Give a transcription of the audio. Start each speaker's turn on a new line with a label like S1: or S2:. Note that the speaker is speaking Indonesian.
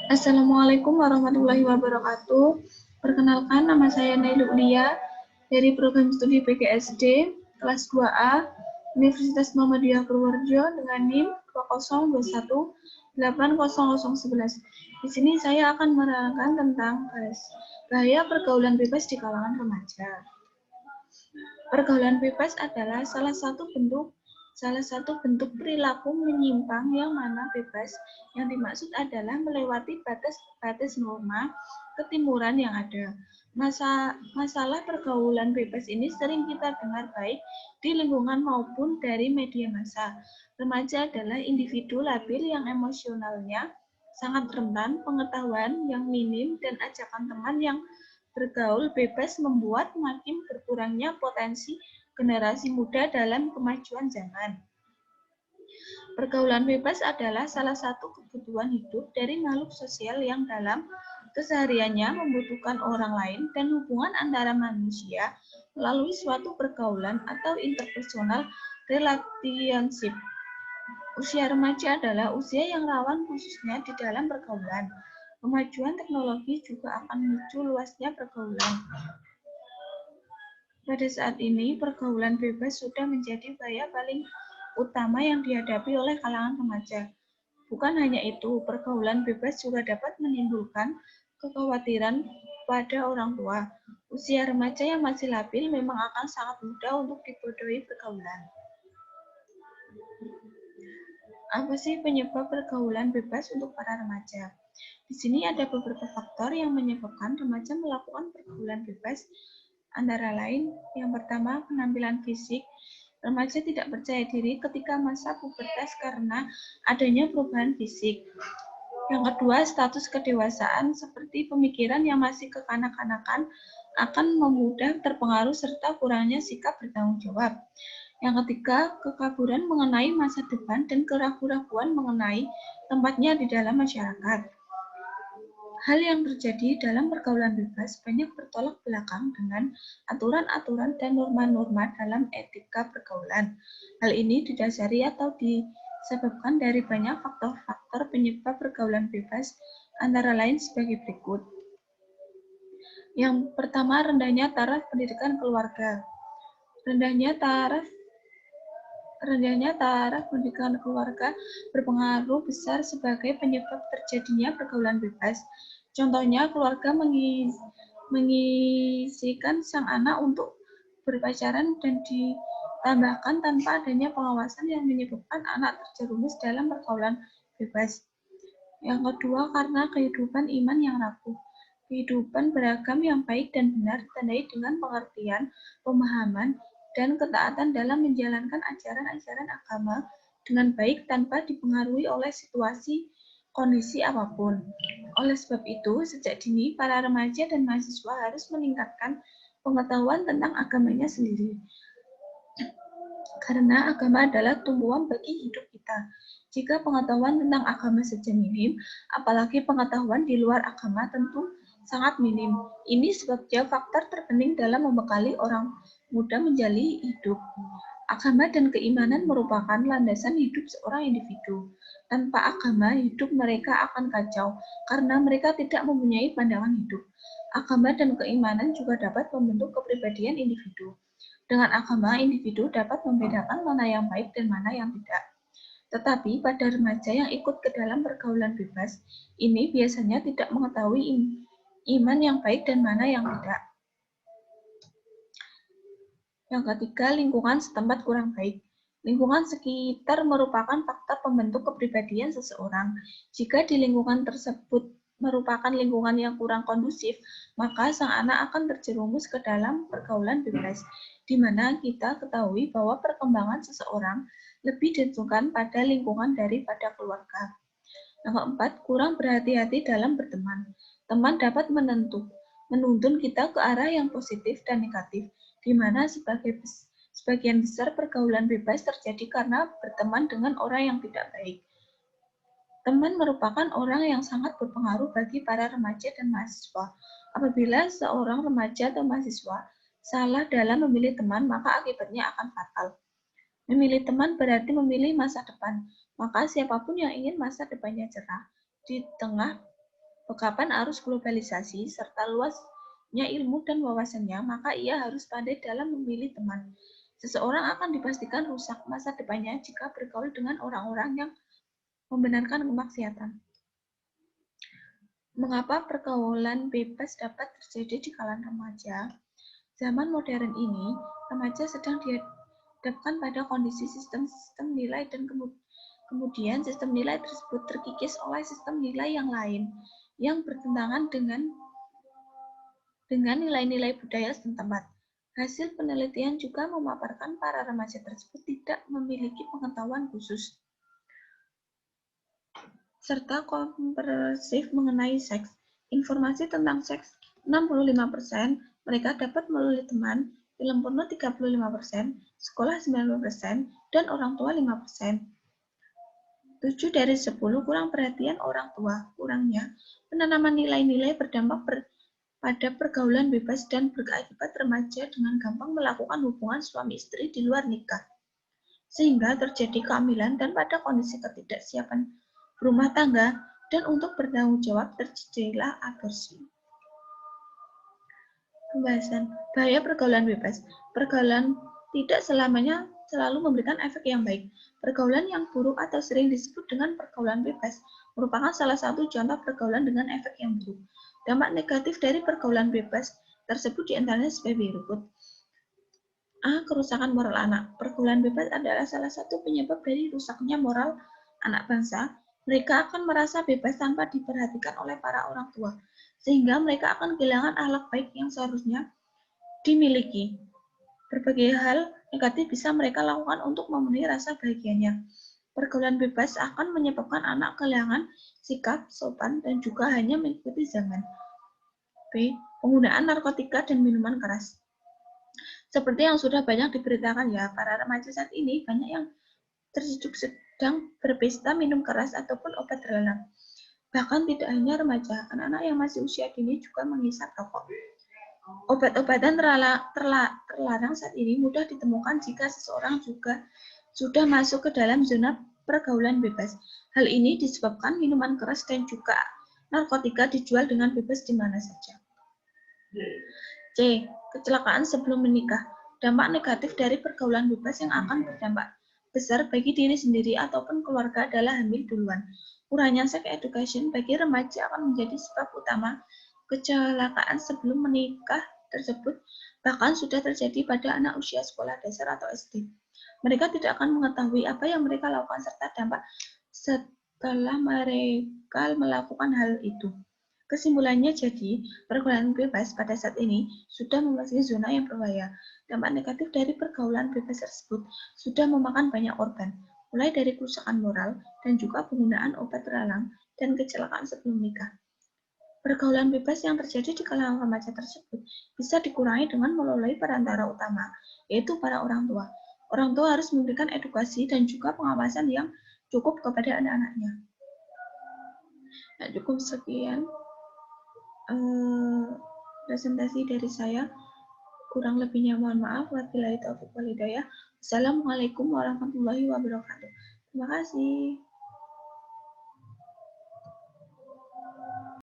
S1: Assalamualaikum warahmatullahi wabarakatuh. Perkenalkan, nama saya Nailu Ulia dari program studi PGSD kelas 2A Universitas Muhammadiyah Purworejo dengan NIM 20218011. Di sini saya akan menerangkan tentang bahaya pergaulan bebas di kalangan remaja. Pergaulan bebas adalah salah satu bentuk perilaku menyimpang yang mana bebas yang dimaksud adalah melewati batas-batas norma ketimuran yang ada. Masalah pergaulan bebas ini sering kita dengar baik di lingkungan maupun dari media massa. Remaja adalah individu labil yang emosionalnya sangat rentan, pengetahuan yang minim, dan ajakan teman yang bergaul bebas membuat makin berkurangnya potensi generasi muda dalam kemajuan zaman. Pergaulan bebas adalah salah satu kebutuhan hidup dari makhluk sosial yang dalam kesehariannya membutuhkan orang lain dan hubungan antara manusia melalui suatu pergaulan atau interpersonal relationship. Usia remaja adalah usia yang rawan khususnya di dalam pergaulan. Kemajuan teknologi juga akan memicu luasnya pergaulan. Pada saat ini, pergaulan bebas sudah menjadi bahaya paling utama yang dihadapi oleh kalangan remaja. Bukan hanya itu, pergaulan bebas juga dapat menimbulkan kekhawatiran pada orang tua. Usia remaja yang masih labil memang akan sangat mudah untuk dibodohi pergaulan. Apa sih penyebab pergaulan bebas untuk para remaja? Di sini ada beberapa faktor yang menyebabkan remaja melakukan pergaulan bebas. Antara lain, yang pertama, penampilan fisik. Remaja tidak percaya diri ketika masa pubertas karena adanya perubahan fisik. Yang kedua, status kedewasaan seperti pemikiran yang masih kekanak-kanakan akan memudah terpengaruh serta kurangnya sikap bertanggung jawab. Yang ketiga, kekaburan mengenai masa depan dan keraguan-raguan mengenai tempatnya di dalam masyarakat. Hal yang terjadi dalam pergaulan bebas banyak bertolak belakang dengan aturan-aturan dan norma-norma dalam etika pergaulan. Hal ini didasari atau disebabkan dari banyak faktor-faktor penyebab pergaulan bebas, antara lain sebagai berikut. Yang pertama, rendahnya taraf pendidikan keluarga. Rendahnya taraf pendidikan keluarga berpengaruh besar sebagai penyebab terjadinya pergaulan bebas. Contohnya, keluarga mengisikan sang anak untuk berpacaran dan ditambahkan tanpa adanya pengawasan yang menyebabkan anak terjerumus dalam pergaulan bebas. Yang kedua, karena kehidupan iman yang rapuh. Kehidupan beragam yang baik dan benar ditandai dengan pengertian, pemahaman, dan ketaatan dalam menjalankan ajaran-ajaran agama dengan baik tanpa dipengaruhi oleh situasi kondisi apapun. Oleh sebab itu, sejak dini para remaja dan mahasiswa harus meningkatkan pengetahuan tentang agamanya sendiri. Karena agama adalah tumpuan bagi hidup kita. Jika pengetahuan tentang agama saja minim, apalagi pengetahuan di luar agama tentu sangat minim. Ini sebabnya faktor terpenting dalam membekali orang muda menjalani hidup. Agama dan keimanan merupakan landasan hidup seorang individu. Tanpa agama, hidup mereka akan kacau karena mereka tidak mempunyai pandangan hidup. Agama dan keimanan juga dapat membentuk kepribadian individu. Dengan agama, individu dapat membedakan mana yang baik dan mana yang tidak. Tetapi pada remaja yang ikut ke dalam pergaulan bebas, ini biasanya tidak mengetahui iman yang baik dan mana yang tidak. Yang ketiga, lingkungan setempat kurang baik. Lingkungan sekitar merupakan faktor pembentuk kepribadian seseorang. Jika di lingkungan tersebut merupakan lingkungan yang kurang kondusif, maka sang anak akan terjerumus ke dalam pergaulan bebas, di mana kita ketahui bahwa perkembangan seseorang lebih ditentukan pada lingkungan daripada keluarga. Yang keempat, kurang berhati-hati dalam berteman. Teman dapat menuntun kita ke arah yang positif dan negatif, di mana sebagian besar pergaulan bebas terjadi karena berteman dengan orang yang tidak baik. Teman merupakan orang yang sangat berpengaruh bagi para remaja dan mahasiswa. Apabila seorang remaja atau mahasiswa salah dalam memilih teman, maka akibatnya akan fatal. Memilih teman berarti memilih masa depan. Maka siapapun yang ingin masa depannya cerah di tengah Kapan arus globalisasi serta luasnya ilmu dan wawasannya, maka ia harus pandai dalam memilih teman. Seseorang akan dipastikan rusak masa depannya jika bergaul dengan orang-orang yang membenarkan kemaksiatan. Mengapa pergaulan bebas dapat terjadi di kalangan remaja? Zaman modern ini, remaja sedang dihadapkan pada kondisi sistem nilai dan kemudian sistem nilai tersebut terkikis oleh sistem nilai yang lain yang bertentangan dengan nilai-nilai budaya setempat. Hasil penelitian juga memaparkan para remaja tersebut tidak memiliki pengetahuan khusus serta komprehensif mengenai seks. Informasi tentang seks 65%, mereka dapat melalui teman, film porno 35%, sekolah 90%, dan orang tua 5%. 7 dari 10 kurang perhatian orang tua. Kurangnya, penanaman nilai-nilai berdampak pada pergaulan bebas dan berakibat remaja dengan gampang melakukan hubungan suami istri di luar nikah. Sehingga terjadi kehamilan dan pada kondisi ketidaksiapan rumah tangga dan untuk bertanggung jawab terjadilah aborsi. Pembahasan bahaya pergaulan bebas. Pergaulan tidak selamanya selalu memberikan efek yang baik. Pergaulan yang buruk atau sering disebut dengan pergaulan bebas merupakan salah satu contoh pergaulan dengan efek yang buruk. Dampak negatif dari pergaulan bebas tersebut diantaranya sebagai berikut. A. Kerusakan moral anak. Pergaulan bebas adalah salah satu penyebab dari rusaknya moral anak bangsa. Mereka akan merasa bebas tanpa diperhatikan oleh para orang tua, sehingga mereka akan kehilangan akhlak baik yang seharusnya dimiliki. Berbagai hal negatif bisa mereka lakukan untuk memenuhi rasa bahagianya. Pergaulan bebas akan menyebabkan anak kehilangan sikap, sopan, dan juga hanya mengikuti zaman. B. Penggunaan narkotika dan minuman keras. Seperti yang sudah banyak diberitakan ya, para remaja saat ini banyak yang tersejuk sedang berpesta minum keras ataupun obat terlarang. Bahkan tidak hanya remaja, anak-anak yang masih usia dini juga menghisap rokok. Obat-obatan terlarang saat ini mudah ditemukan jika seseorang juga sudah masuk ke dalam zona pergaulan bebas. Hal ini disebabkan minuman keras dan juga narkotika dijual dengan bebas di mana saja. C. Kecelakaan sebelum menikah. Dampak negatif dari pergaulan bebas yang akan berdampak besar bagi diri sendiri ataupun keluarga adalah hamil duluan. Kurangnya sex education bagi remaja akan menjadi sebab utama kecelakaan sebelum menikah tersebut bahkan sudah terjadi pada anak usia sekolah dasar atau SD. Mereka tidak akan mengetahui apa yang mereka lakukan serta dampak setelah mereka melakukan hal itu. Kesimpulannya jadi, pergaulan bebas pada saat ini sudah memasuki zona yang berbahaya. Dampak negatif dari pergaulan bebas tersebut sudah memakan banyak korban, mulai dari kerusakan moral dan juga penggunaan obat terlarang dan kecelakaan sebelum nikah. Pergaulan bebas yang terjadi di kalangan remaja tersebut bisa dikurangi dengan melalui perantara utama, yaitu para orang tua. Orang tua harus memberikan edukasi dan juga pengawasan yang cukup kepada anak-anaknya. Nah, cukup sekian presentasi dari saya. Kurang lebihnya mohon maaf. Wabillahi taufiq wal hidayah. Wassalamualaikum warahmatullahi wabarakatuh. Terima kasih.